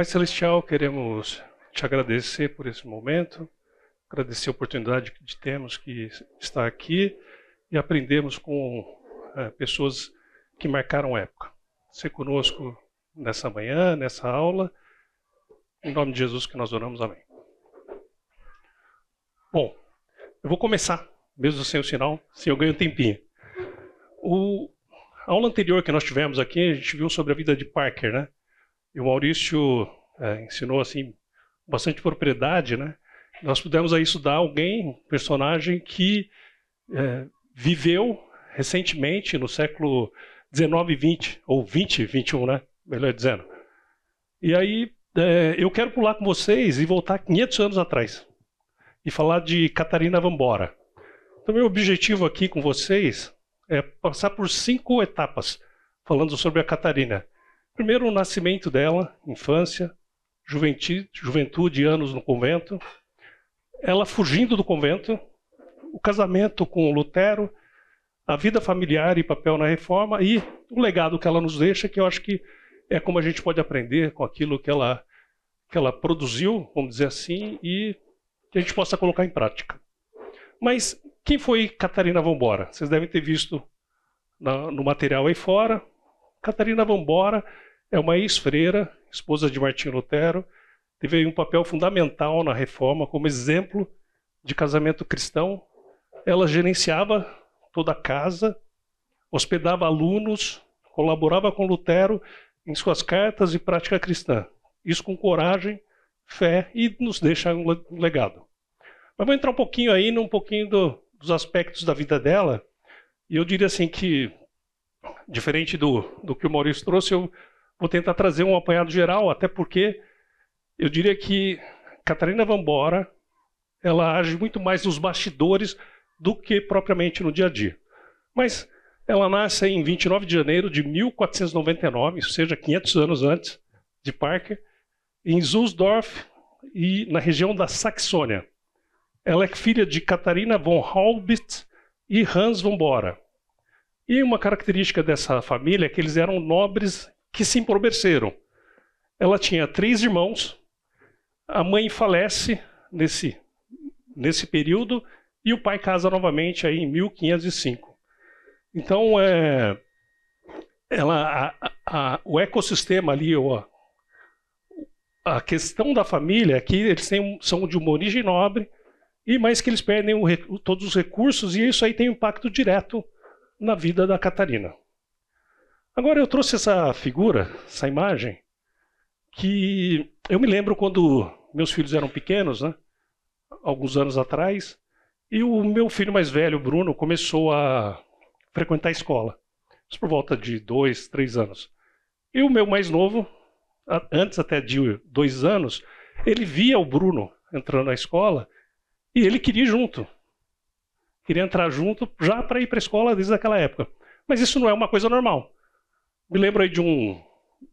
Pai Celestial, queremos te agradecer por esse momento, agradecer a oportunidade que temos que estar aqui e aprendemos com pessoas que marcaram época. Ser conosco nessa manhã, nessa aula, em nome de Jesus que nós oramos, amém. Bom, eu vou começar, mesmo sem o sinal, assim eu ganho um tempinho. A aula anterior que nós tivemos aqui, a gente viu sobre a vida de Parker, né? E o Maurício ensinou assim bastante propriedade, né? Nós pudemos aí estudar alguém, um personagem que viveu recentemente no século 19 e 20, ou 20 e 21, né? Melhor dizendo. E aí eu quero pular com vocês e voltar 500 anos atrás e falar de Catarina Vambora. Então meu objetivo aqui com vocês é passar por 5 etapas falando sobre a Catarina. Primeiro, o nascimento dela, infância, juventude, anos no convento, ela fugindo do convento, o casamento com Lutero, a vida familiar e papel na reforma e o legado que ela nos deixa, que eu acho que é como a gente pode aprender com aquilo que ela produziu, vamos dizer assim, e que a gente possa colocar em prática. Mas quem foi Catarina Vambora? Vocês devem ter visto no material aí fora. Catarina Vambora é uma ex-freira, esposa de Martinho Lutero, teve um papel fundamental na reforma como exemplo de casamento cristão. Ela gerenciava toda a casa, hospedava alunos, colaborava com Lutero em suas cartas e prática cristã. Isso com coragem, fé e nos deixa um legado. Mas vou entrar um pouquinho aí, num pouquinho dos aspectos da vida dela. E eu diria assim que, diferente do que o Maurício trouxe, eu vou tentar trazer um apanhado geral, até porque eu diria que Catarina Vambora, ela age muito mais nos bastidores do que propriamente no dia a dia. Mas ela nasce em 29 de janeiro de 1499, ou seja, 500 anos antes de Parker, em Zunsdorf e na região da Saxônia. Ela é filha de Catarina von Haubitz e Hans Vambora. E uma característica dessa família é que eles eram nobres que se empobreceram. Ela tinha 3 irmãos, a mãe falece nesse período e o pai casa novamente aí em 1505. Então, o ecossistema ali, a questão da família é que eles são de uma origem nobre, mas que eles perdem todos os recursos, e isso aí tem um impacto direto na vida da Catarina. Agora eu trouxe essa figura, essa imagem, que eu me lembro quando meus filhos eram pequenos, né, alguns anos atrás, e o meu filho mais velho, Bruno, começou a frequentar a escola, isso por volta de 2, 3 anos. E o meu mais novo, antes até de 2 anos, ele via o Bruno entrando na escola, e ele queria ir junto. Queria entrar junto já para ir para a escola desde aquela época. Mas isso não é uma coisa normal. Me lembro aí de um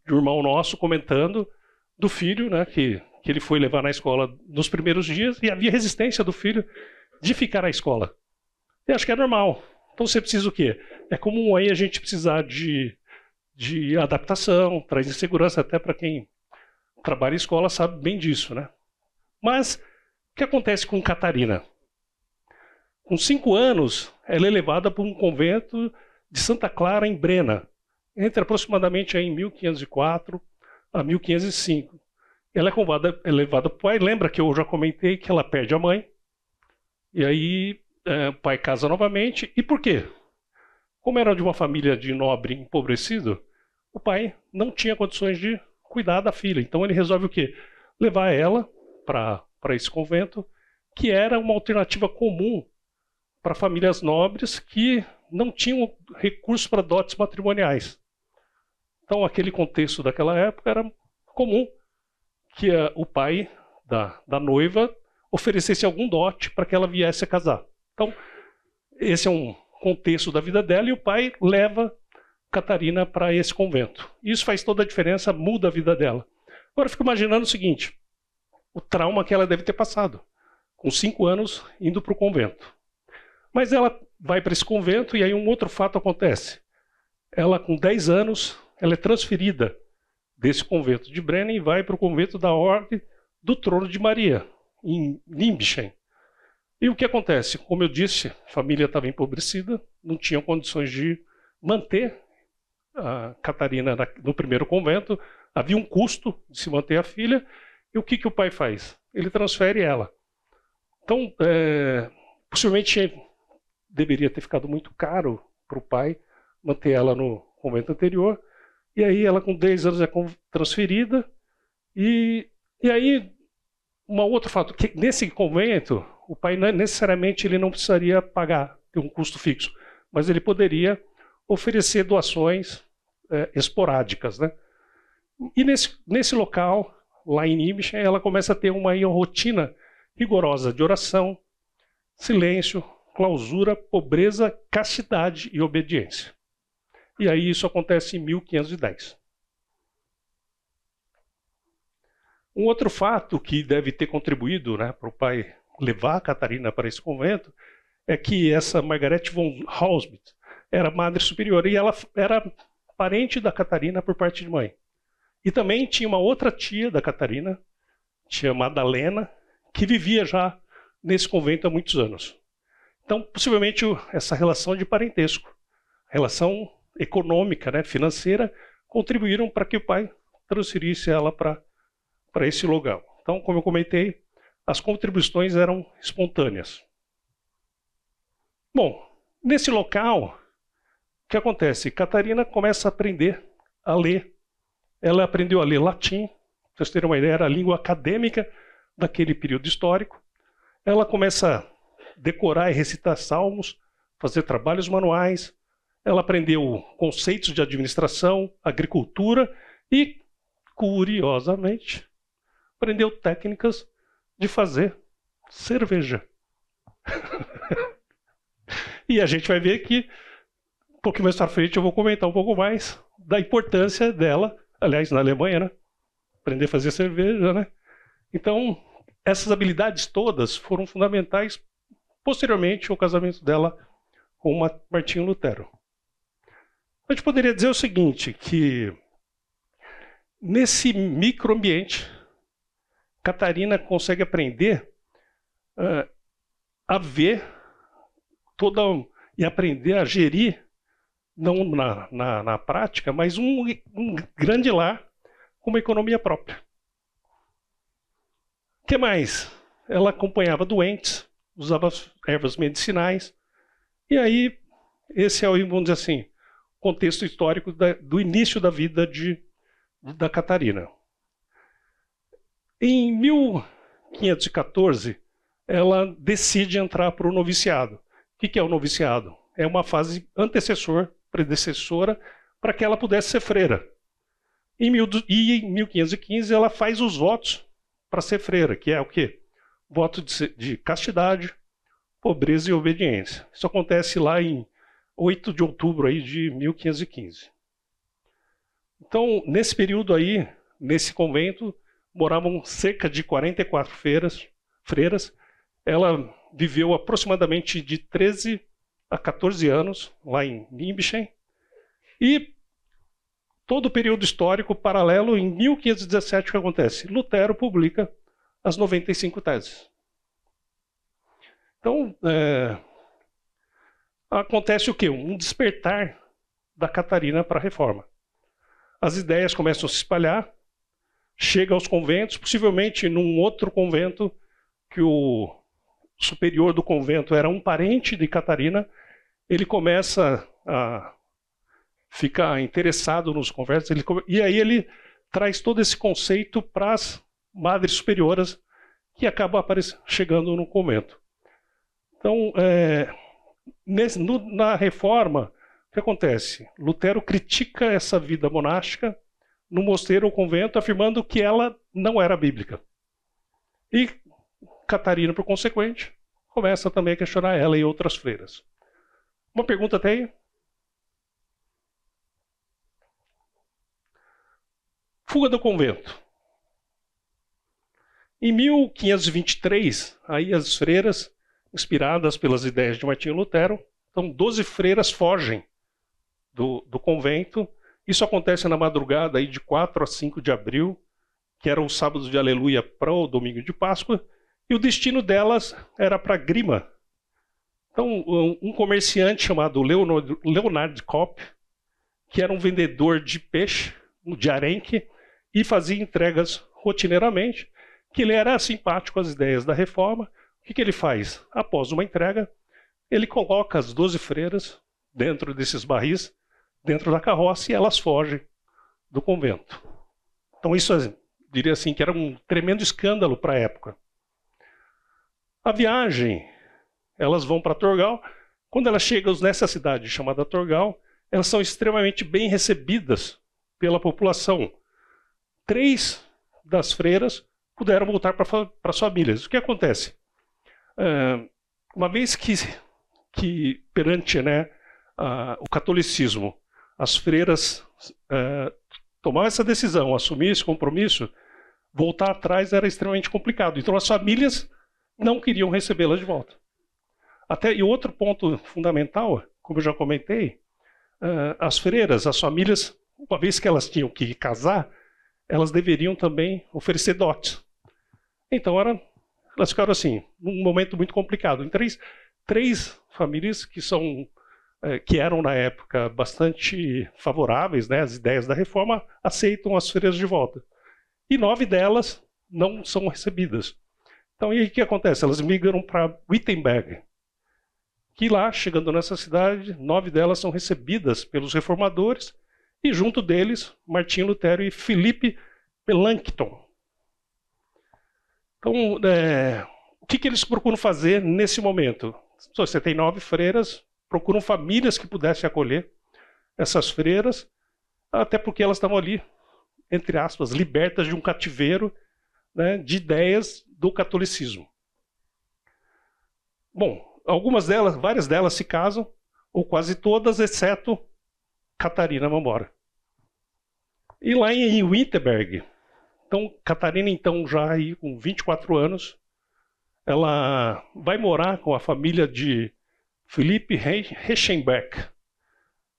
irmão nosso comentando do filho, né, que ele foi levar na escola nos primeiros dias e havia resistência do filho de ficar na escola. Eu acho que é normal. Então você precisa o quê? É comum aí a gente precisar de adaptação, traz insegurança até para quem trabalha em escola sabe bem disso, né? Mas o que acontece com Catarina? Com 5 anos, ela é levada para um convento de Santa Clara, em Brena, entre aproximadamente aí em 1504 a 1505. Ela é levada para o pai. Lembra que eu já comentei que ela perde a mãe, e aí o pai casa novamente. E por quê? Como era de uma família de nobre empobrecido, o pai não tinha condições de cuidar da filha. Então ele resolve o quê? Levar ela para esse convento, que era uma alternativa comum para famílias nobres que não tinham recursos para dotes matrimoniais. Então, aquele contexto daquela época era comum que o pai da noiva oferecesse algum dote para que ela viesse a casar. Então, esse é um contexto da vida dela, e o pai leva Catarina para esse convento. Isso faz toda a diferença, muda a vida dela. Agora, eu fico imaginando o seguinte, o trauma que ela deve ter passado, com 5 anos, indo para o convento. Mas ela vai para esse convento, e aí um outro fato acontece. Ela, com 10 anos, ela é transferida desse convento de Brennen e vai para o convento da Ordem do Trono de Maria, em Nimbischen. E o que acontece? Como eu disse, a família estava empobrecida, não tinham condições de manter a Catarina no primeiro convento, havia um custo de se manter a filha, e o que o pai faz? Ele transfere ela. Então, possivelmente deveria ter ficado muito caro para o pai manter ela no convento anterior, e aí ela com 10 anos é transferida, e aí um outro fato, que nesse convento o pai necessariamente ele não precisaria pagar um custo fixo, mas ele poderia oferecer doações esporádicas, né? E nesse local, lá em Nimbischen, ela começa a ter uma rotina rigorosa de oração, silêncio, clausura, pobreza, castidade e obediência. E aí isso acontece em 1510. Um outro fato que deve ter contribuído, né, para o pai levar a Catarina para esse convento é que essa Margarete von Hausmitz era madre superior e ela era parente da Catarina por parte de mãe. E também tinha uma outra tia da Catarina, tia Madalena, que vivia já nesse convento há muitos anos. Então, possivelmente, essa relação de parentesco, relação econômica, né, financeira, contribuíram para que o pai transferisse ela para esse lugar. Então, como eu comentei, as contribuições eram espontâneas. Bom, nesse local, o que acontece? Catarina começa a aprender a ler. Ela aprendeu a ler latim, para vocês terem uma ideia, era a língua acadêmica daquele período histórico. Ela começa a decorar e recitar salmos, fazer trabalhos manuais. Ela aprendeu conceitos de administração, agricultura e, curiosamente, aprendeu técnicas de fazer cerveja. E a gente vai ver que, um pouquinho mais para frente, eu vou comentar um pouco mais da importância dela, aliás, na Alemanha, né? Aprender a fazer cerveja, né? Então, essas habilidades todas foram fundamentais posteriormente ao casamento dela com Martinho Lutero. A gente poderia dizer o seguinte, que nesse microambiente, Catarina consegue aprender a ver e aprender a gerir, não na prática, mas um grande lar com uma economia própria. O que mais? Ela acompanhava doentes, usava ervas medicinais, e aí esse é, vamos dizer assim, o contexto histórico do início da vida da Catarina. Em 1514, ela decide entrar para o noviciado. O que é o noviciado? É uma fase predecessora, para que ela pudesse ser freira. E em 1515, ela faz os votos para ser freira, que é o quê? Voto de castidade, pobreza e obediência. Isso acontece lá em 8 de outubro aí de 1515. Então, nesse período aí, nesse convento, moravam cerca de 44 freiras. Ela viveu aproximadamente de 13 a 14 anos lá em Nimbischen. E todo o período histórico paralelo, em 1517, o que acontece? Lutero publica as 95 teses. Então, acontece o quê? Um despertar da Catarina para a reforma. As ideias começam a se espalhar, chega aos conventos, possivelmente num outro convento, que o superior do convento era um parente de Catarina, ele começa a ficar interessado nos conventos, e aí ele traz todo esse conceito para as madres superioras, que acabam chegando no convento. Então, na reforma, o que acontece? Lutero critica essa vida monástica no mosteiro ou convento, afirmando que ela não era bíblica. E Catarina, por consequente, começa também a questionar ela e outras freiras. Uma pergunta até aí? Fuga do convento. Em 1523, aí as freiras, inspiradas pelas ideias de Martinho Lutero, então 12 freiras fogem do convento Isso acontece na madrugada aí de 4 a 5 de abril, que eram os sábados de Aleluia para o domingo de Páscoa, e o destino delas era para Grima. Então, um comerciante chamado Leonard Kopp, que era um vendedor de peixe, de arenque, e fazia entregas rotineiramente, que ele era simpático às ideias da reforma. O que ele faz? Após uma entrega, ele coloca as 12 freiras dentro desses barris, dentro da carroça, e elas fogem do convento. Então isso, diria assim, que era um tremendo escândalo para a época. A viagem, elas vão para Torgal. Quando elas chegam nessa cidade chamada Torgal, elas são extremamente bem recebidas pela população. 3 das freiras puderam voltar para as famílias. O que acontece? Uma vez que perante, né, o catolicismo, as freiras tomaram essa decisão, assumir esse compromisso, voltar atrás era extremamente complicado. Então as famílias não queriam recebê-las de volta. E outro ponto fundamental, como eu já comentei, as freiras, as famílias, uma vez que elas tinham que casar, elas deveriam também oferecer dotes. Então elas ficaram assim, num momento muito complicado. Em três famílias que eram na época bastante favoráveis, né, às ideias da reforma, aceitam as freiras de volta. E 9 delas não são recebidas. Então, e aí o que acontece? Elas migram para Wittenberg, que lá, chegando nessa cidade, 9 delas são recebidas pelos reformadores, e junto deles, Martinho Lutero e Filipe Melanchthon. Então, o que eles procuram fazer nesse momento? Você tem 9 freiras, procuram famílias que pudessem acolher essas freiras, até porque elas estavam ali, entre aspas, libertas de um cativeiro, né, de ideias do catolicismo. Bom, várias delas se casam, ou quase todas, exceto Catarina Mambora. E lá em Wittenberg, então, Catarina, então, já aí com 24 anos, ela vai morar com a família de Philipp Reichenbach.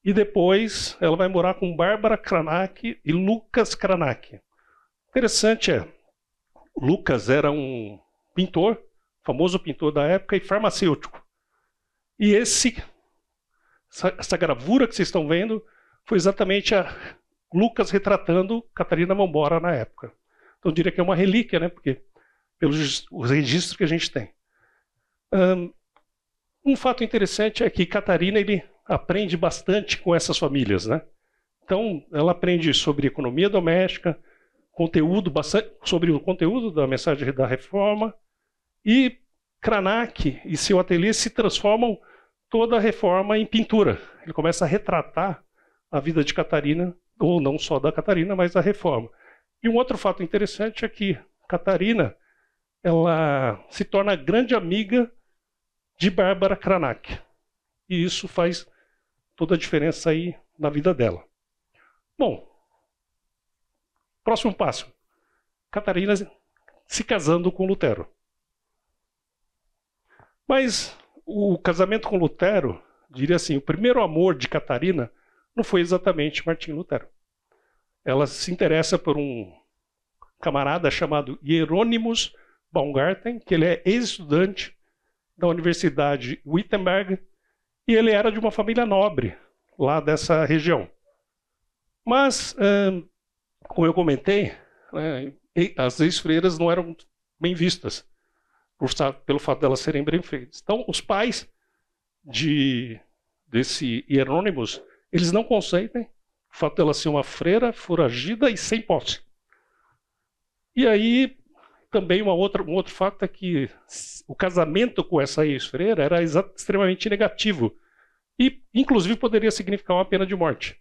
E depois ela vai morar com Bárbara Cranach e Lucas Cranach. Interessante Lucas era um pintor, famoso pintor da época e farmacêutico. E essa gravura que vocês estão vendo foi exatamente a Lucas retratando Catarina Mambora na época. Então eu diria que é uma relíquia, né? Porque pelos registros que a gente tem. Um fato interessante é que Catarina ele aprende bastante com essas famílias, né? Então ela aprende sobre economia doméstica, sobre o conteúdo da mensagem da reforma, e Cranach e seu ateliê se transformam toda a reforma em pintura. Ele começa a retratar a vida de Catarina, ou não só da Catarina, mas da reforma. E um outro fato interessante é que Catarina ela se torna grande amiga de Bárbara Cranach. E isso faz toda a diferença aí na vida dela. Bom, próximo passo. Catarina se casando com Lutero. Mas o casamento com Lutero, diria assim, o primeiro amor de Catarina não foi exatamente Martinho Lutero. Ela se interessa por um camarada chamado Hieronymus Baumgarten, que ele é ex-estudante da Universidade Wittenberg, e ele era de uma família nobre, lá dessa região. Mas, como eu comentei, as ex-freiras não eram bem vistas, pelo fato de elas serem bem feitas. Então, os pais desse Hieronymus, eles não consentem o fato dela ser uma freira foragida e sem posse. E aí, também um outro fato é que o casamento com essa ex-freira era extremamente negativo e, inclusive, poderia significar uma pena de morte.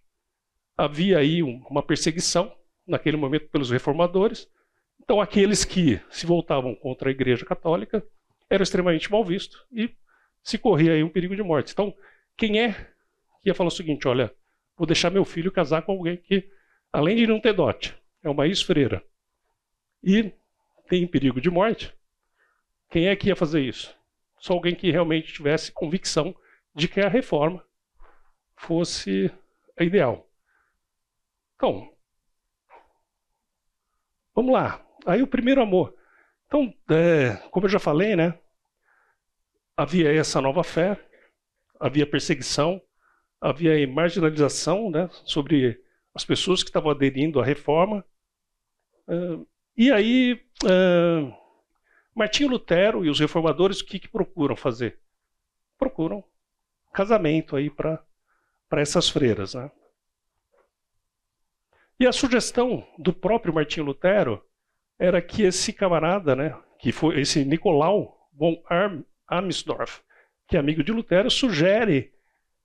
Havia aí uma perseguição, naquele momento, pelos reformadores. Então, aqueles que se voltavam contra a Igreja Católica eram extremamente mal vistos e se corria aí um perigo de morte. Então, quem é que ia falar o seguinte, olha, vou deixar meu filho casar com alguém que, além de não ter dote, é uma ex-freira e tem perigo de morte? Quem é que ia fazer isso? Só alguém que realmente tivesse convicção de que a reforma fosse a ideal. Então, vamos lá. Aí o primeiro amor. Então, como eu já falei, né? Havia essa nova fé, havia perseguição, havia marginalização, né, sobre as pessoas que estavam aderindo à reforma. E aí, Martinho Lutero e os reformadores, o que procuram fazer? Procuram casamento aí para essas freiras, né? E a sugestão do próprio Martinho Lutero era que esse camarada, né, que foi esse Nicolau von Amsdorff, que é amigo de Lutero, sugere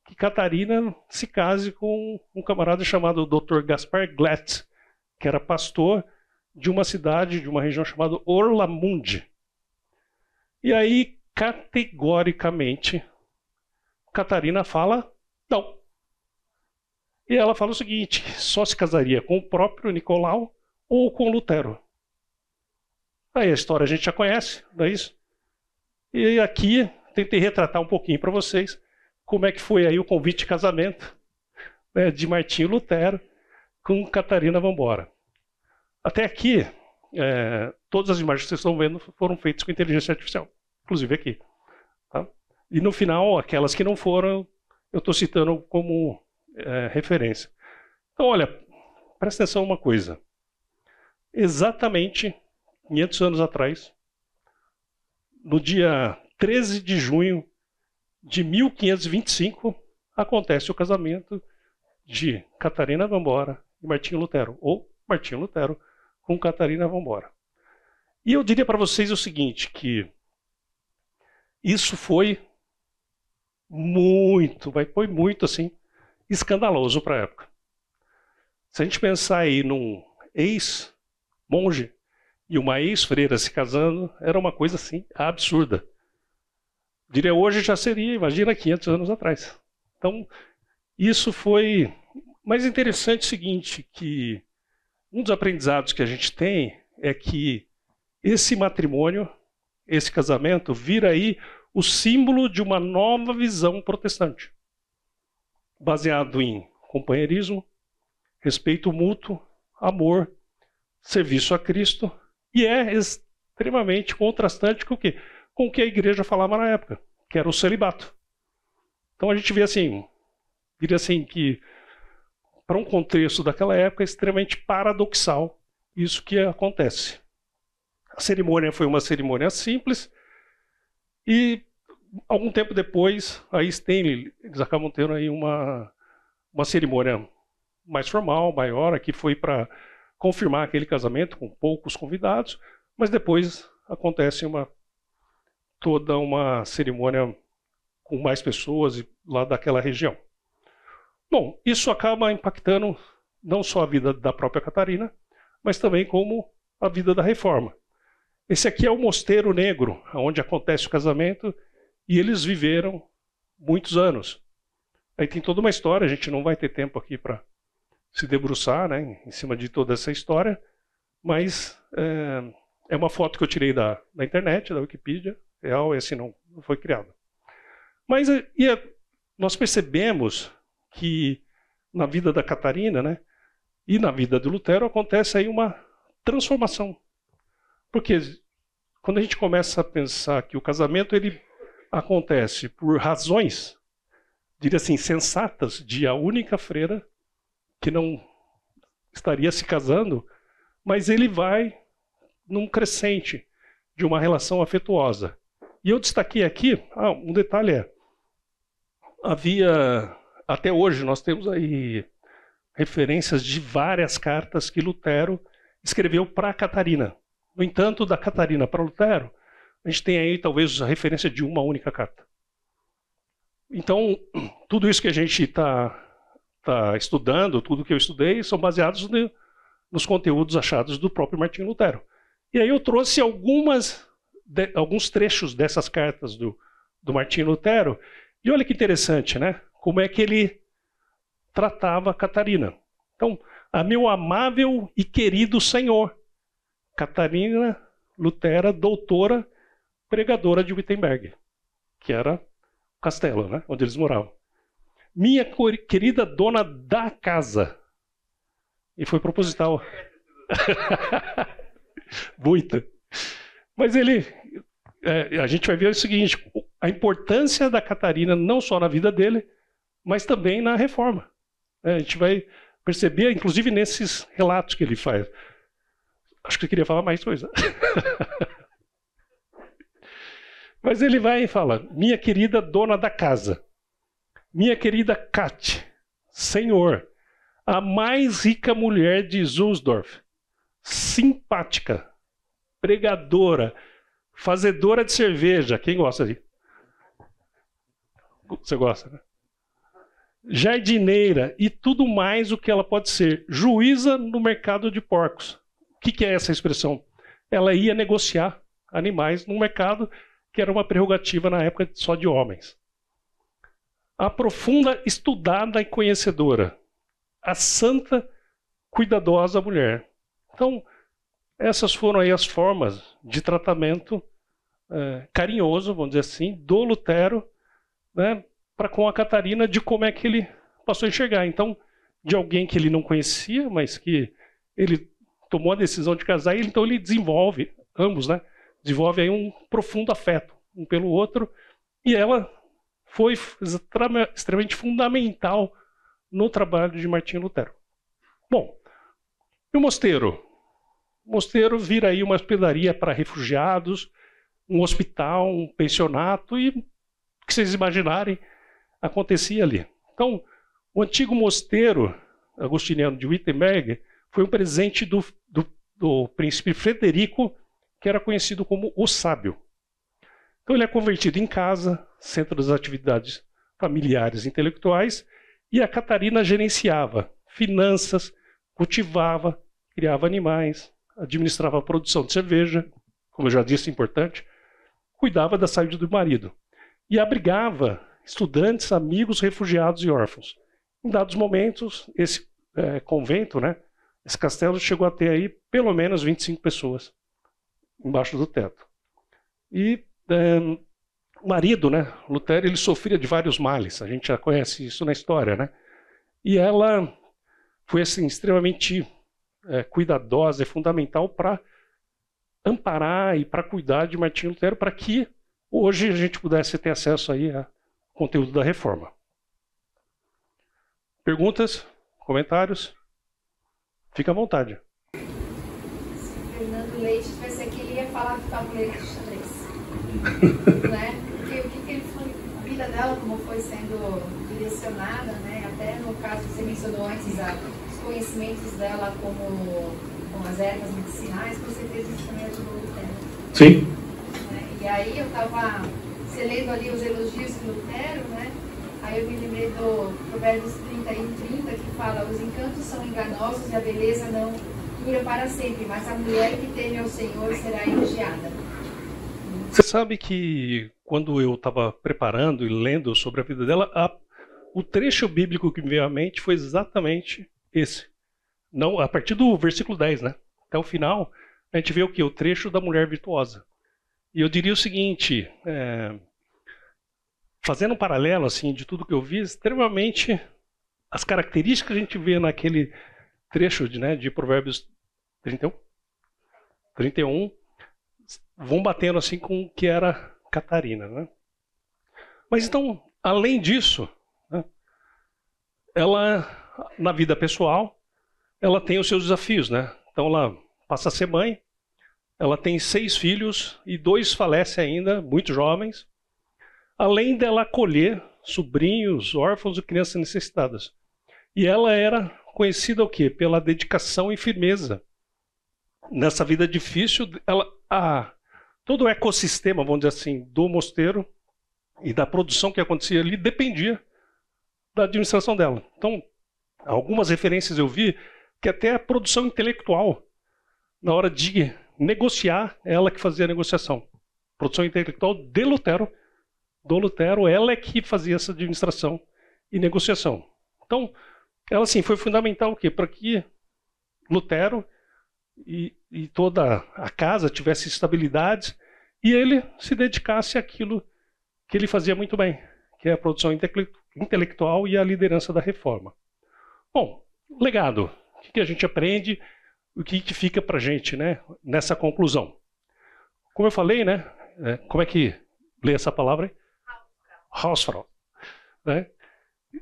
que Catarina se case com um camarada chamado Dr. Gaspar Glatt, que era pastor de uma cidade, de uma região chamada Orlamund. E aí, categoricamente, Catarina fala não. E ela fala o seguinte: só se casaria com o próprio Nicolau ou com Lutero. Aí a história a gente já conhece, não é isso? E aqui tentei retratar um pouquinho para vocês como é que foi aí o convite de casamento, né, de Martinho Lutero com Catarina Vambora. Até aqui, todas as imagens que vocês estão vendo foram feitas com inteligência artificial, inclusive aqui. Tá? E no final, aquelas que não foram, eu estou citando como referência. Então, olha, presta atenção uma coisa. Exatamente 500 anos atrás, no dia 13 de junho de 1525, acontece o casamento de Catarina Vambora e Martinho Lutero, ou Martinho Lutero com Catarina Vambora. E eu diria para vocês o seguinte, que isso foi muito assim, escandaloso para a época. Se a gente pensar aí num ex-monge e uma ex-freira se casando, era uma coisa assim absurda. Diria hoje já seria, imagina 500 anos atrás. Então, isso foi... Mas interessante é o seguinte, que um dos aprendizados que a gente tem é que esse matrimônio, esse casamento, vira aí o símbolo de uma nova visão protestante, baseado em companheirismo, respeito mútuo, amor, serviço a Cristo, e é extremamente contrastante com o quê? Com o que a igreja falava na época, que era o celibato. Então a gente vê assim, diria assim que para um contexto daquela época é extremamente paradoxal isso que acontece. A cerimônia foi uma cerimônia simples e algum tempo depois eles acabam tendo aí uma cerimônia mais formal, maior, que foi para confirmar aquele casamento com poucos convidados, mas depois acontece toda uma cerimônia com mais pessoas lá daquela região. Bom, isso acaba impactando não só a vida da própria Catarina, mas também como a vida da Reforma. Esse aqui é o Mosteiro Negro, onde acontece o casamento, e eles viveram muitos anos. Aí tem toda uma história, a gente não vai ter tempo aqui para se debruçar, né, em cima de toda essa história, mas é uma foto que eu tirei da internet, da Wikipedia, real, esse não foi criado. Mas nós percebemos que na vida da Catarina, né, e na vida do Lutero acontece aí uma transformação. Porque quando a gente começa a pensar que o casamento ele acontece por razões, diria assim, sensatas, de a única freira que não estaria se casando, mas ele vai num crescente de uma relação afetuosa. E eu destaquei aqui, um detalhe até hoje nós temos aí referências de várias cartas que Lutero escreveu para Catarina. No entanto, da Catarina para Lutero, a gente tem aí talvez a referência de uma única carta. Então, tudo isso que a gente está estudando, tudo que eu estudei, são baseados nos conteúdos achados do próprio Martinho Lutero. E aí eu trouxe alguns trechos dessas cartas do Martinho Lutero, e olha que interessante, né? Como é que ele tratava Catarina. Então, a meu amável e querido Senhor, Catarina Lutera, doutora, pregadora de Wittenberg, que era o castelo, né, onde eles moravam. Minha querida dona da casa, E foi proposital. Muita. Mas a gente vai ver o seguinte, a importância da Catarina não só na vida dele, mas também na reforma. A gente vai perceber, inclusive nesses relatos que ele faz. Acho que eu queria falar mais coisa. Mas ele vai e fala, minha querida dona da casa, minha querida Kat, Senhor, a mais rica mulher de Zunsdorf, simpática, pregadora, fazedora de cerveja. Quem gosta de? Você gosta, né? Jardineira e tudo mais o que ela pode ser. Juíza no mercado de porcos. O que é essa expressão? Ela ia negociar animais no mercado, que era uma prerrogativa na época só de homens. A profunda, estudada e conhecedora. A santa, cuidadosa mulher. Então, essas foram aí as formas de tratamento carinhoso, vamos dizer assim, do Lutero, né, para com a Catarina, de como é que ele passou a enxergar. Então, de alguém que ele não conhecia, mas que ele tomou a decisão de casar, então ele desenvolve, ambos, né, desenvolve aí um profundo afeto um pelo outro, e ela foi extremamente fundamental no trabalho de Martinho Lutero. Bom, e o mosteiro? O mosteiro vira aí uma hospedaria para refugiados, um hospital, um pensionato, e o que vocês imaginarem acontecia ali. Então, o antigo mosteiro agostiniano de Wittenberg foi um presente do príncipe Frederico, que era conhecido como o Sábio. Então ele é convertido em casa, centro das atividades familiares e intelectuais, e a Catarina gerenciava finanças, cultivava, criava animais, administrava a produção de cerveja, como eu já disse, importante, cuidava da saúde do marido e abrigava estudantes, amigos, refugiados e órfãos. Em dados momentos, esse convento, né, esse castelo chegou a ter aí pelo menos 25 pessoas embaixo do teto. E o marido, né, Lutero, ele sofria de vários males, a gente já conhece isso na história, né? E ela foi assim, extremamente cuidadosa e fundamental para amparar e para cuidar de Martinho Lutero, para que hoje a gente pudesse ter acesso aí ao conteúdo da reforma. Perguntas? Comentários? Fica à vontade. Fernando Leite, pensei que ele ia falar do tabuleiro de xadrez. Né? Porque o que ele foi, a vida dela, como foi sendo direcionada, né? Até no caso que você mencionou antes, os conhecimentos dela com as ervas medicinais, com certeza isso também ajudou o Lutero. Sim. Né? E aí eu estava, você lendo ali os elogios de Lutero, né? Aí eu me lembrei do Provérbios 31:30, que fala: os encantos são enganosos e a beleza não dura para sempre, mas a mulher que teme ao Senhor será elogiada. Você sabe que quando eu estava preparando e lendo sobre a vida dela, o trecho bíblico que me veio à mente foi exatamente esse. Não, a partir do versículo 10, né? Até o final, a gente vê o quê? O trecho da mulher virtuosa. E eu diria o seguinte, fazendo um paralelo assim, de tudo que eu vi, extremamente as características que a gente vê naquele trecho de Provérbios 31, vão batendo assim com o que era Catarina, né? Mas então, além disso, né, ela, na vida pessoal, ela tem os seus desafios, né? Então ela passa a ser mãe, ela tem 6 filhos e 2 falecem ainda, muito jovens, além dela acolher sobrinhos, órfãos e crianças necessitadas. E ela era conhecida o quê? Pela dedicação e firmeza. Nessa vida difícil, todo o ecossistema, vamos dizer assim, do mosteiro e da produção que acontecia ali dependia da administração dela. Então, algumas referências eu vi que até a produção intelectual, na hora de negociar, ela que fazia a negociação. Produção intelectual de Lutero, do Lutero, ela é que fazia essa administração e negociação. Então, ela assim, foi fundamental o quê? Para que Lutero e toda a casa tivesse estabilidade e ele se dedicasse àquilo que ele fazia muito bem, que é a produção intelectual e a liderança da reforma. Bom, legado. O que a gente aprende, o que fica para a gente, né, nessa conclusão. Como eu falei, né, como é que lê essa palavra aí? Hausfrau. Né?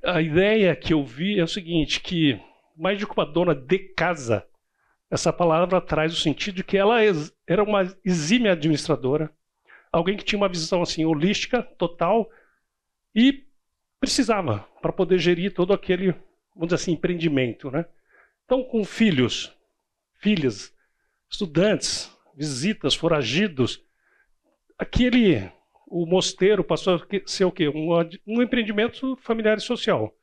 A ideia que eu vi é o seguinte, que mais do que uma dona de casa, essa palavra traz o sentido de que ela era uma exímia administradora, alguém que tinha uma visão assim holística, total, e precisava para poder gerir todo aquele, vamos dizer assim, empreendimento, né? Então, com filhos, filhas, estudantes, visitas, foragidos, o mosteiro passou a ser o quê? Um empreendimento familiar e social.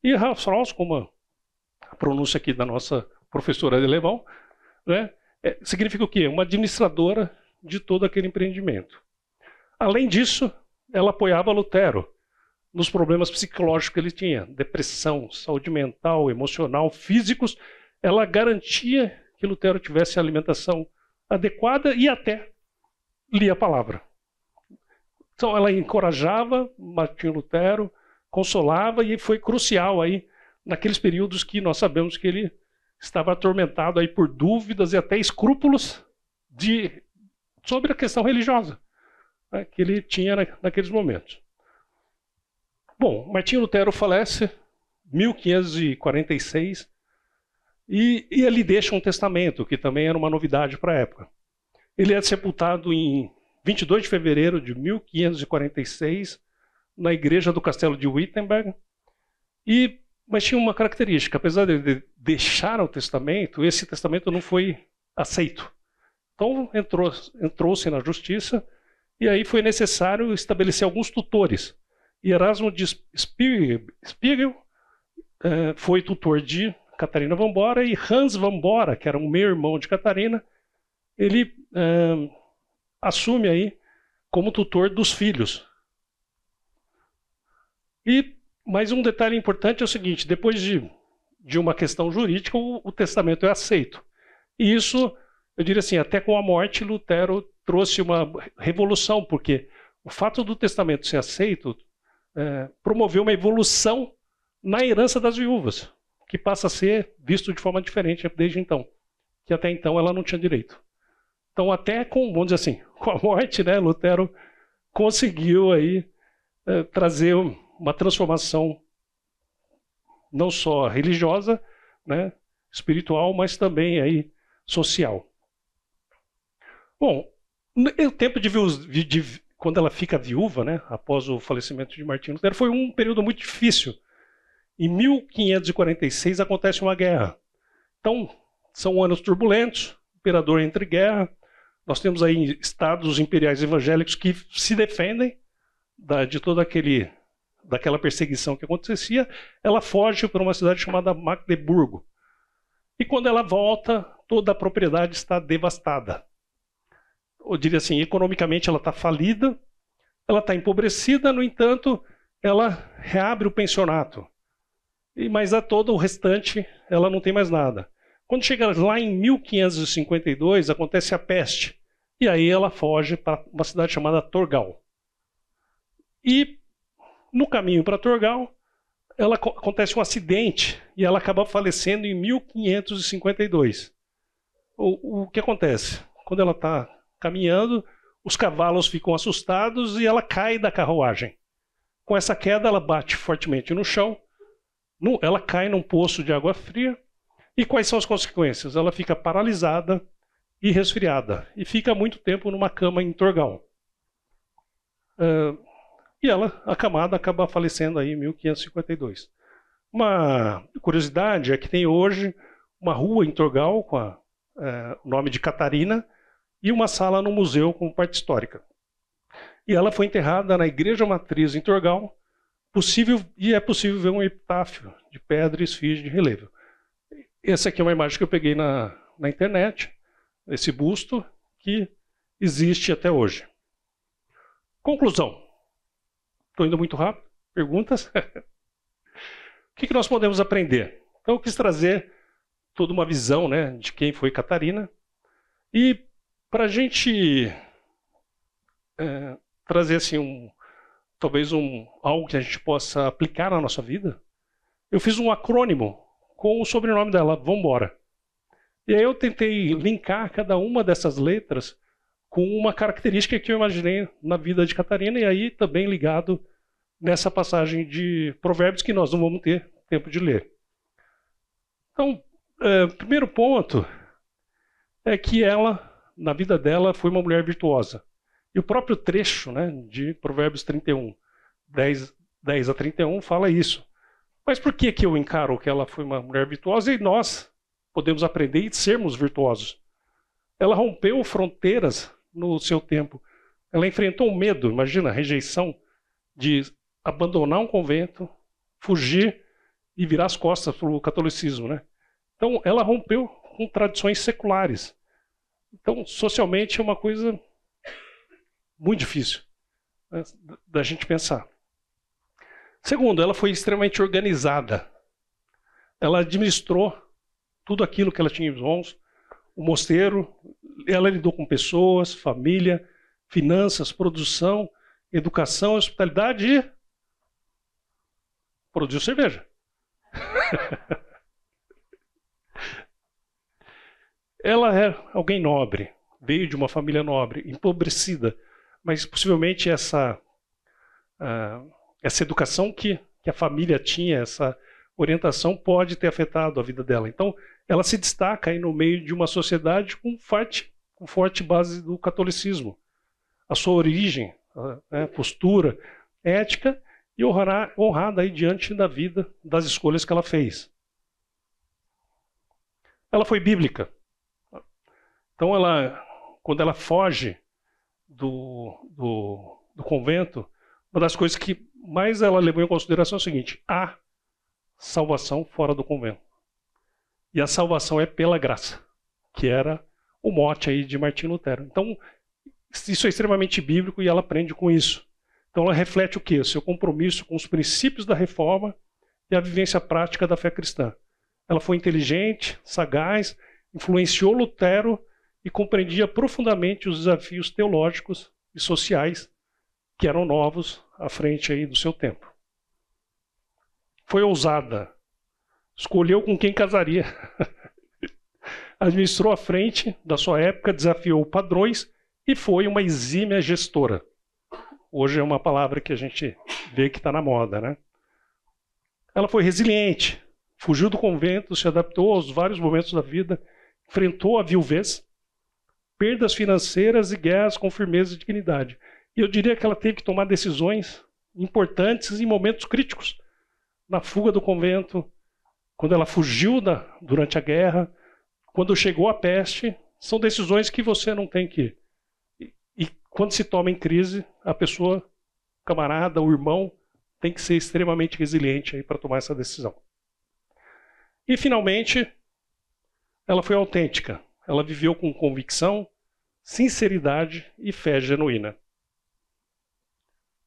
E Hausfrau, como a pronúncia aqui da nossa professora de alemão, né, significa o quê? Uma administradora de todo aquele empreendimento. Além disso, ela apoiava Lutero nos problemas psicológicos que ele tinha, depressão, saúde mental, emocional, físicos. Ela garantia que Lutero tivesse a alimentação adequada e até lia a palavra. Então ela encorajava Martinho Lutero, consolava, e foi crucial aí naqueles períodos que nós sabemos que ele estava atormentado aí por dúvidas e até escrúpulos sobre a questão religiosa, né, que ele tinha naqueles momentos. Bom, Martinho Lutero falece em 1546 e ele deixa um testamento, que também era uma novidade para a época. Ele é sepultado em 22 de fevereiro de 1546 na igreja do castelo de Wittenberg, mas tinha uma característica: apesar de ele deixar o testamento, esse testamento não foi aceito. Então entrou-se na justiça e aí foi necessário estabelecer alguns tutores. E Erasmo de Spiegel foi tutor de Catarina van Bora, e Hans van Bora, que era um meio-irmão de Catarina, ele assume aí como tutor dos filhos. E mais um detalhe importante é o seguinte: depois de uma questão jurídica, o testamento é aceito. E isso, eu diria assim, até com a morte, Lutero trouxe uma revolução, porque o fato do testamento ser aceito promoveu uma evolução na herança das viúvas, que passa a ser visto de forma diferente desde então, que até então ela não tinha direito. Então, até vamos dizer assim, com a morte, né, Lutero conseguiu aí trazer uma transformação não só religiosa, né, espiritual, mas também aí social. Bom, o tempo quando ela fica viúva, né, após o falecimento de Martinho Lutero, foi um período muito difícil. Em 1546 acontece uma guerra. Então, são anos turbulentos, o imperador entra em guerra. Nós temos aí estados imperiais evangélicos que se defendem de toda daquela perseguição que acontecia. Ela foge para uma cidade chamada Magdeburgo. E quando ela volta, toda a propriedade está devastada. Eu diria assim, economicamente ela está falida, ela está empobrecida, no entanto, ela reabre o pensionato. Mas a todo o restante, ela não tem mais nada. Quando chega lá em 1552, acontece a peste. E aí ela foge para uma cidade chamada Torgau. E no caminho para Torgau, acontece um acidente e ela acaba falecendo em 1552. O que acontece? Quando ela está caminhando, os cavalos ficam assustados e ela cai da carruagem. Com essa queda, ela bate fortemente no chão, ela cai num poço de água fria. E quais são as consequências? Ela fica paralisada e resfriada, e fica muito tempo numa cama em Torgau. E ela, acamada, acaba falecendo aí em 1552. Uma curiosidade é que tem hoje uma rua em Torgau com o nome de Catarina e uma sala no museu com parte histórica. E ela foi enterrada na igreja matriz em Torgau, e é possível ver um epitáfio de pedra e esfinge de relevo. Essa aqui é uma imagem que eu peguei na internet, esse busto que existe até hoje. Conclusão. Estou indo muito rápido. Perguntas? O que nós podemos aprender? Então, eu quis trazer toda uma visão, né, de quem foi Catarina. E para a gente trazer assim, talvez algo que a gente possa aplicar na nossa vida, eu fiz um acrônimo com o sobrenome dela, Vambora. E aí eu tentei linkar cada uma dessas letras com uma característica que eu imaginei na vida de Catarina, e aí também ligado nessa passagem de Provérbios que nós não vamos ter tempo de ler. Então, primeiro ponto é que ela, na vida dela, foi uma mulher virtuosa. E o próprio trecho, né, de Provérbios 31, 10 a 31, fala isso. Mas por que eu encaro que ela foi uma mulher virtuosa e nós podemos aprender e sermos virtuosos? Ela rompeu fronteiras no seu tempo. Ela enfrentou o medo, imagina, a rejeição de abandonar um convento, fugir e virar as costas para o catolicismo, né? Então, ela rompeu com tradições seculares. Então, socialmente, é uma coisa muito difícil, né, da gente pensar. Segundo, ela foi extremamente organizada. Ela administrou tudo aquilo que ela tinha em mãos, o mosteiro, ela lidou com pessoas, família, finanças, produção, educação, hospitalidade e produziu cerveja. Ela é alguém nobre, veio de uma família nobre, empobrecida, mas possivelmente essa educação que a família tinha, essa orientação pode ter afetado a vida dela. Então, ela se destaca aí no meio de uma sociedade com forte base do catolicismo. A sua origem, postura, ética e honrada aí diante da vida, das escolhas que ela fez. Ela foi bíblica. Então, quando ela foge do convento, uma das coisas que mais ela levou em consideração é o seguinte: há salvação fora do convento. E a salvação é pela graça, que era o mote aí de Martinho Lutero. Então, isso é extremamente bíblico e ela aprende com isso. Então, ela reflete o quê? O seu compromisso com os princípios da reforma e a vivência prática da fé cristã. Ela foi inteligente, sagaz, influenciou Lutero e compreendia profundamente os desafios teológicos e sociais que eram novos à frente aí do seu tempo. Foi ousada, escolheu com quem casaria, administrou à frente da sua época, desafiou padrões e foi uma exímia gestora. Hoje é uma palavra que a gente vê que está na moda, né? Ela foi resiliente, fugiu do convento, se adaptou aos vários momentos da vida, enfrentou a viuvez, perdas financeiras e guerras com firmeza e dignidade. E eu diria que ela teve que tomar decisões importantes em momentos críticos. Na fuga do convento, quando ela fugiu durante a guerra, quando chegou a peste, são decisões que você não tem que... E quando se toma em crise, a pessoa, o camarada, o irmão, tem que ser extremamente resiliente para tomar essa decisão. E, finalmente, ela foi autêntica. Ela viveu com convicção, sinceridade e fé genuína.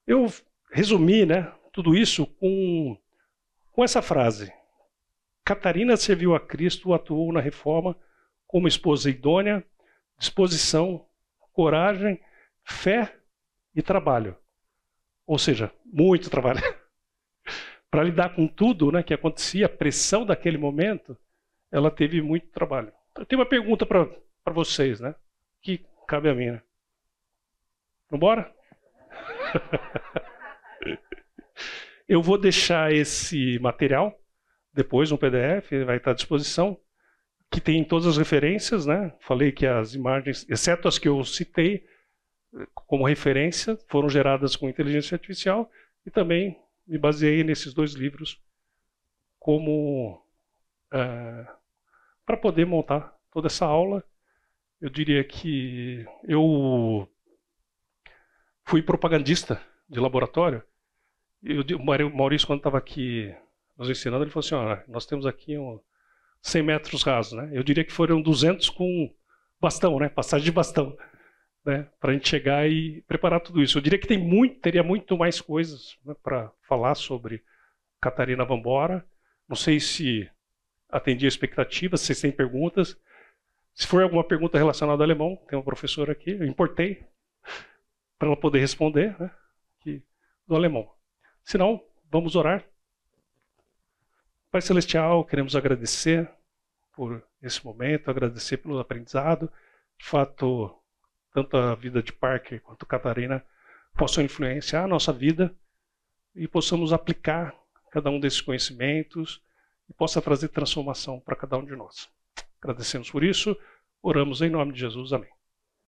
Eu resumi, né, tudo isso com essa frase. Catarina serviu a Cristo, atuou na reforma como esposa idônea, disposição, coragem, fé e trabalho. Ou seja, muito trabalho. Para lidar com tudo, né, que acontecia, a pressão daquele momento, ela teve muito trabalho. Eu tenho uma pergunta para vocês, né, que cabe a mim. Né? Vamos embora? Eu vou deixar esse material depois no PDF, ele vai estar à disposição, que tem todas as referências, né? Falei que as imagens, exceto as que eu citei como referência, foram geradas com inteligência artificial, e também me baseei nesses dois livros como para poder montar toda essa aula. Eu diria que eu fui propagandista de laboratório. O Maurício, quando estava aqui nos ensinando, ele falou assim, nós temos aqui 100 metros rasos, né? Eu diria que foram 200 com bastão, né? Passagem de bastão, né? Para a gente chegar e preparar tudo isso. Eu diria que teria muito mais coisas, né, para falar sobre Catarina Vambora. Não sei se atendi a expectativa, se vocês têm perguntas. Se for alguma pergunta relacionada ao alemão, tem uma professora aqui, eu importei para ela poder responder, né, do alemão. Se não, vamos orar. Pai Celestial, queremos agradecer por esse momento, agradecer pelo aprendizado. De fato, tanto a vida de Parker quanto Catarina possam influenciar a nossa vida e possamos aplicar cada um desses conhecimentos e possa trazer transformação para cada um de nós. Agradecemos por isso, oramos em nome de Jesus, amém.